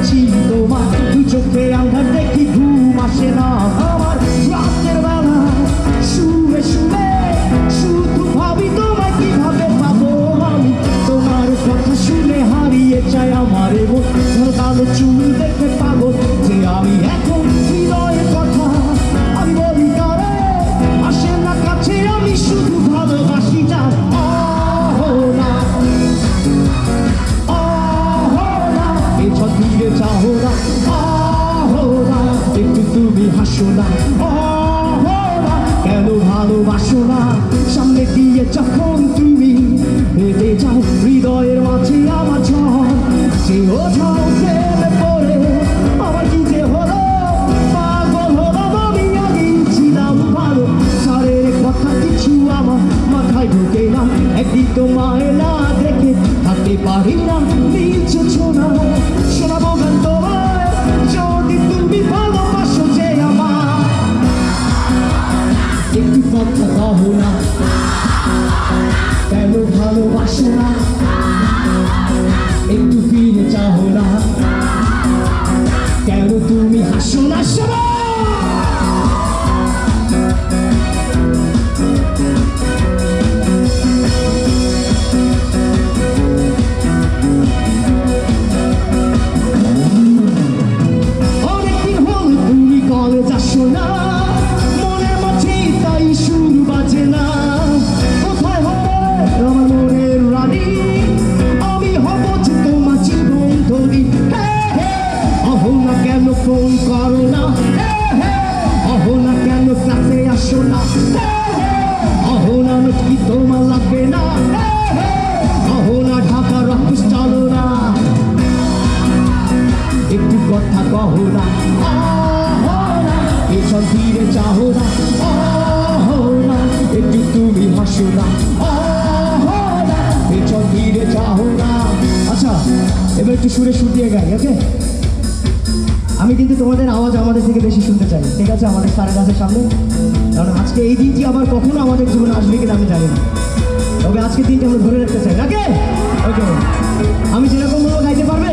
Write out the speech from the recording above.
পেয়েছি তোমার দু চোখে আন্ধার দেখি ঘুম আসে না আমার রাতের বেলা শুয়ে শুয়ে শুধু ভাবি তোমায় কিভাবে পাবো আমি তোমার কথা শুনে হারিয়ে চাই আমার মন কালো চুল দেখে পাগল যে আমি এখন হৃদয়ের কথা আমি বলি কারে আসে না কাছে আমি শুধু ভালোবাসি যা ফিরে চাও না একটু তুমি হাসো না কেন ভালোবাসো না সামনে দিয়ে যখন তুমি হেঁটে যাও হৃদয়ের মাঝে আমার ঝড় যে ও ঝড় প্রেমে পড়ে আমার কি যে হলো পাগল হলো আমি আগে ছিলাম ভালো সারের কথা কিছু আমার মাথায় ঢোকে না একদিন তোমায় না দেখে থাকতে পারি না মিলছো না শোনাবো গান তোমায় যদি তুমি ভালোবাসো যে আমার একটু কথা কহো না কেন ভালোবাসো না একটু ফিরে চাও না কেন তুমি হাসো না শোনো ফোন করো না অহো না কেন কাছে আসো না অহো না কি তোমার লাগে না অহো না ঢাকা রক্ত চলো না একটু কথা কহো না এসব ফিরে চাহো না একটু তুমি হাসো না এসব ফিরে চাহো না আচ্ছা এবার একটু সুরে সুর দিয়ে গাই ওকে আমি কিন্তু তোমাদের আওয়াজ আমাদের থেকে বেশি শুনতে চাই ঠিক আছে আমাদের সারা গাছের সামনে কারণ আজকে এই দিনটি আবার কখনো আমাদের জীবনে আসবে কিনা আমি জানি না তবে আজকের দিনটি আমরা ধরে রাখতে চাই নাকি ওকে আমি যেরকম বলবো গাইতে পারবে